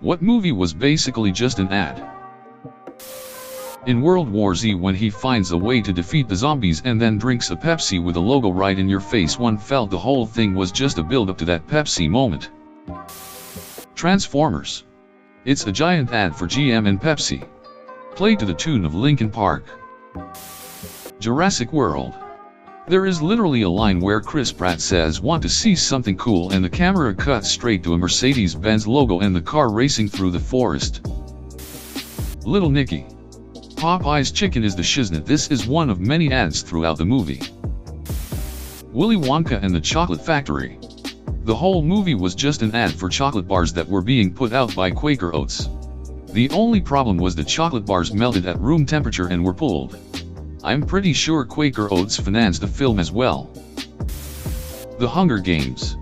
What movie was basically just an ad? In World War Z, when he finds a way to defeat the zombies and then drinks a Pepsi with a logo right in your face, one felt the whole thing was just a build-up to that Pepsi moment. Transformers. It's a giant ad for GM and Pepsi. Played to the tune of Linkin Park. Jurassic World. There is literally a line where Chris Pratt says, "Want to see something cool?" and the camera cuts straight to a Mercedes-Benz logo and the car racing through the forest. Little Nicky. Popeye's chicken is the shiznit. This is one of many ads throughout the movie. Willy Wonka and the Chocolate Factory. The whole movie was just an ad for chocolate bars that were being put out by Quaker Oats. The only problem was the chocolate bars melted at room temperature and were pulled. I'm pretty sure Quaker Oats financed the film as well. The Hunger Games.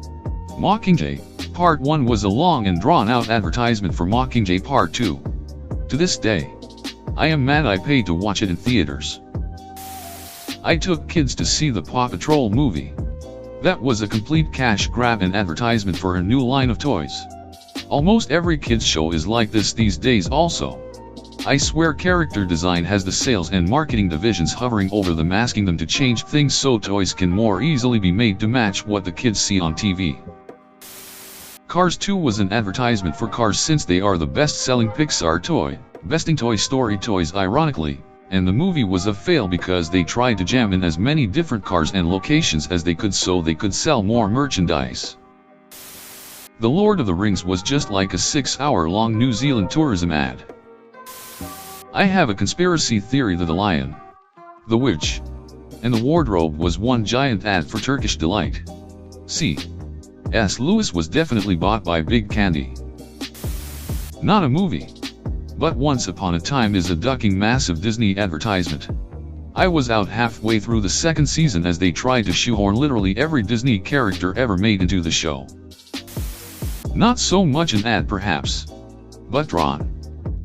Mockingjay Part 1 was a long and drawn-out advertisement for Mockingjay Part 2. To this day, I am mad I paid to watch it in theaters. I took kids to see the Paw Patrol movie. That was a complete cash grab and advertisement for a new line of toys. Almost every kids show is like this these days also. I swear character design has the sales and marketing divisions hovering over them, asking them to change things so toys can more easily be made to match what the kids see on TV. Cars 2 was an advertisement for Cars, since they are the best-selling Pixar toy, besting Toy Story toys ironically, and the movie was a fail because they tried to jam in as many different cars and locations as they could so they could sell more merchandise. The Lord of the Rings was just like a 6-hour-long New Zealand tourism ad. I have a conspiracy theory that the lion, the witch, and the wardrobe was one giant ad for Turkish Delight. C.S. Lewis was definitely bought by Big Candy. Not a movie, but Once Upon a Time is a ducking massive Disney advertisement. I was out halfway through the second season as they tried to shoehorn literally every Disney character ever made into the show. Not so much an ad perhaps, but Tron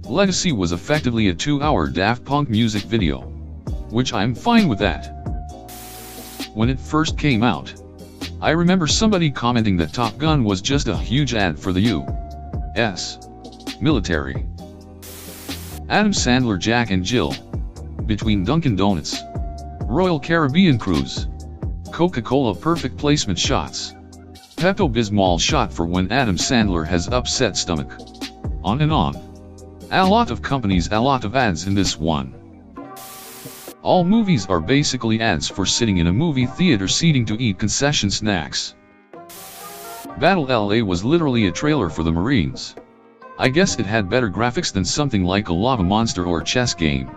Legacy was effectively a 2-hour Daft Punk music video, which I'm fine with that. When it first came out, I remember somebody commenting that Top Gun was just a huge ad for the U.S. military. Adam Sandler, Jack and Jill, Between Dunkin' Donuts, Royal Caribbean Cruise, Coca-Cola perfect placement shots, Pepto-Bismol shot for when Adam Sandler has upset stomach. On and on. A lot of companies, a lot of ads in this one. All movies are basically ads for sitting in a movie theater seating to eat concession snacks. Battle LA was literally a trailer for the Marines. I guess it had better graphics than something like a lava monster or chess game.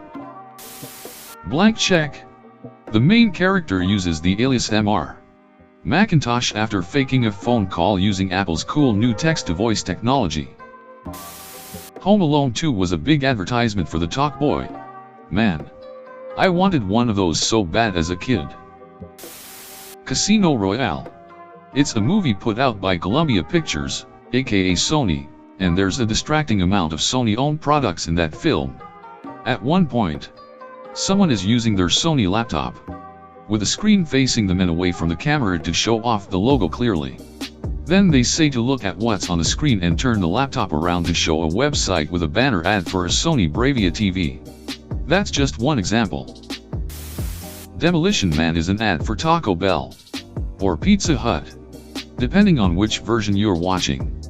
Blank Check. The main character uses the alias Mr. Macintosh after faking a phone call using Apple's cool new text-to-voice technology. Home Alone 2 was a big advertisement for the Talk Boy. Man, I wanted one of those so bad as a kid. Casino Royale. It's a movie put out by Columbia Pictures, aka Sony, and there's a distracting amount of Sony-owned products in that film. At one point, someone is using their Sony laptop, with a screen facing them and away from the camera to show off the logo clearly. Then they say to look at what's on the screen and turn the laptop around to show a website with a banner ad for a Sony Bravia TV. That's just one example. Demolition Man is an ad for Taco Bell or Pizza Hut, depending on which version you're watching.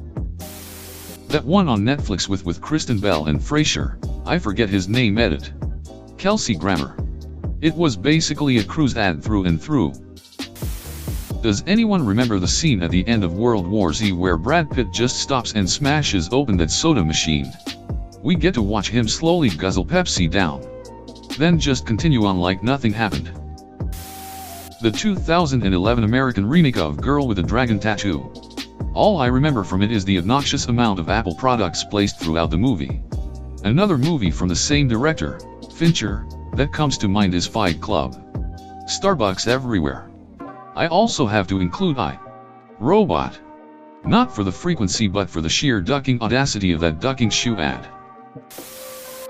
That one on Netflix with Kristen Bell and Frasier, I forget his name, edit. Kelsey Grammer. It was basically a cruise ad through and through. Does anyone remember the scene at the end of World War Z where Brad Pitt just stops and smashes open that soda machine? We get to watch him slowly guzzle Pepsi down, then just continue on like nothing happened. The 2011 American remake of Girl with a Dragon Tattoo. All I remember from it is the obnoxious amount of Apple products placed throughout the movie. Another movie from the same director, Fincher, that comes to mind is Fight Club. Starbucks everywhere. I also have to include I, Robot. Not for the frequency but for the sheer ducking audacity of that ducking shoe ad.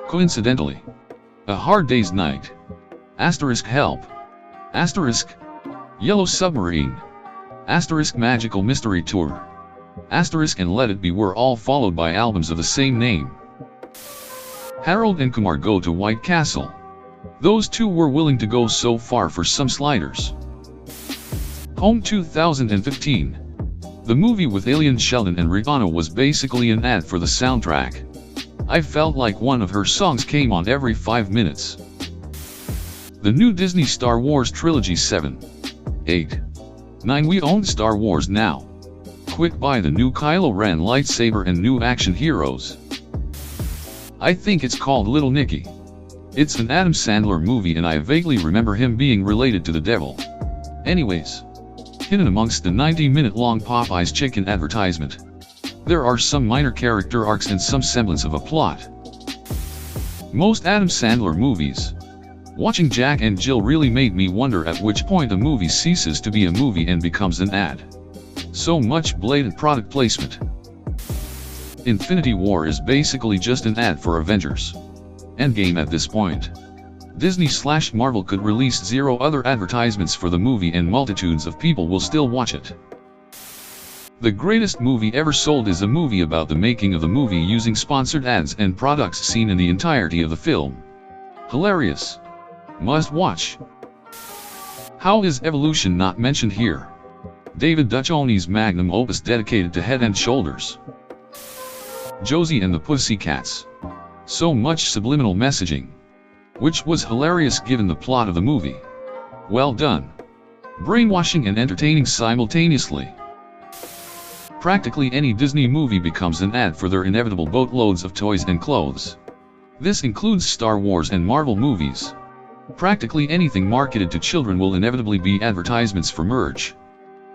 Coincidentally, A Hard Day's Night. Asterisk Help. Asterisk Yellow Submarine. Asterisk Magical Mystery Tour. Asterisk and Let It Be were all followed by albums of the same name. Harold and Kumar Go to White Castle. Those two were willing to go so far for some sliders. Home 2015. The movie with Alien Sheldon and Rihanna was basically an ad for the soundtrack. I felt like one of her songs came on every 5 minutes. The new Disney Star Wars Trilogy 7, 8, 9. We own Star Wars now. Quick buy the new Kylo Ren lightsaber and new action heroes. I think it's called Little Nicky. It's an Adam Sandler movie and I vaguely remember him being related to the devil. Anyways, hidden amongst the 90-minute long Popeyes chicken advertisement, there are some minor character arcs and some semblance of a plot. Most Adam Sandler movies. Watching Jack and Jill really made me wonder at which point a movie ceases to be a movie and becomes an ad. So much blatant product placement. Infinity War is basically just an ad for Avengers Endgame at this point. Disney/Marvel could release 0 other advertisements for the movie and multitudes of people will still watch it. The greatest movie ever sold is a movie about the making of the movie using sponsored ads and products seen in the entirety of the film. Hilarious. Must watch. How is evolution not mentioned here? David Duchovny's magnum opus dedicated to Head and Shoulders. Josie and the Pussycats. So much subliminal messaging. Which was hilarious given the plot of the movie. Well done. Brainwashing and entertaining simultaneously. Practically any Disney movie becomes an ad for their inevitable boatloads of toys and clothes. This includes Star Wars and Marvel movies. Practically anything marketed to children will inevitably be advertisements for merch.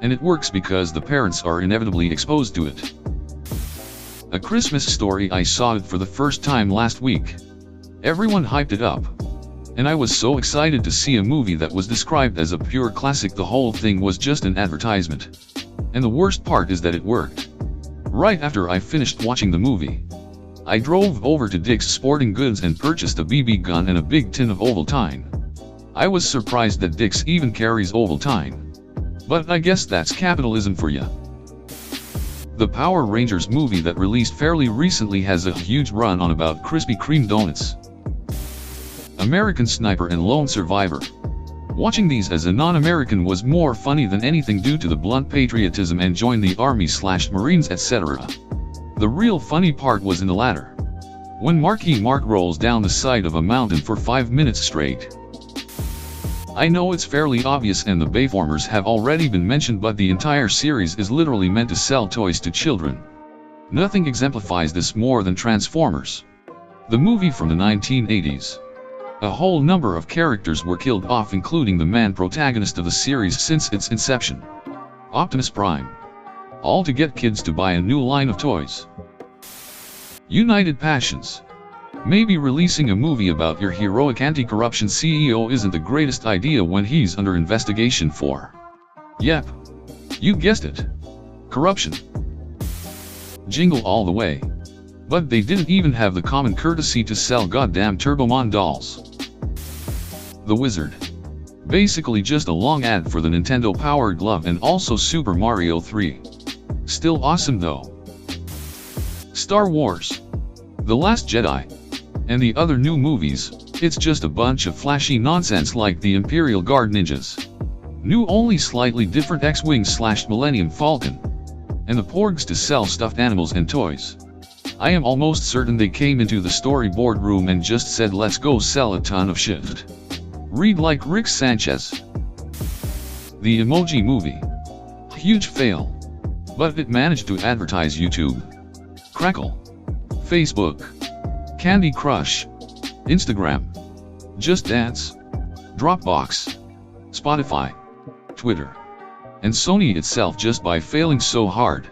And it works because the parents are inevitably exposed to it. A Christmas Story. I saw it for the first time last week. Everyone hyped it up. And I was so excited to see a movie that was described as a pure classic. The whole thing was just an advertisement. And the worst part is that it worked. Right after I finished watching the movie, I drove over to Dick's Sporting Goods and purchased a BB gun and a big tin of Ovaltine. I was surprised that Dick's even carries Ovaltine. But I guess that's capitalism for ya. The Power Rangers movie that released fairly recently has a huge run on about Krispy Kreme donuts. American Sniper and Lone Survivor. Watching these as a non-American was more funny than anything due to the blunt patriotism and join the Army/Marines etc. The real funny part was in the latter. When Marky Mark rolls down the side of a mountain for 5 minutes straight. I know it's fairly obvious and the Bayformers have already been mentioned, but the entire series is literally meant to sell toys to children. Nothing exemplifies this more than Transformers, the movie from the 1980s. A whole number of characters were killed off, including the man protagonist of the series since its inception, Optimus Prime. All to get kids to buy a new line of toys. United Passions. Maybe releasing a movie about your heroic anti-corruption CEO isn't the greatest idea when he's under investigation for, yep, you guessed it, corruption. Jingle all the way. But they didn't even have the common courtesy to sell goddamn Turbomon dolls. The Wizard. Basically just a long ad for the Nintendo Power Glove and also Super Mario 3. Still awesome though. Star Wars, The Last Jedi, and the other new movies, it's just a bunch of flashy nonsense like the Imperial Guard ninjas. New only slightly different X-Wing/Millennium Falcon. And the Porgs to sell stuffed animals and toys. I am almost certain they came into the storyboard room and just said let's go sell a ton of shit. Read like Rick Sanchez. The Emoji Movie. Huge fail. But it managed to advertise YouTube, Crackle, Facebook, Candy Crush, Instagram, Just Dance, Dropbox, Spotify, Twitter, and Sony itself just by failing so hard.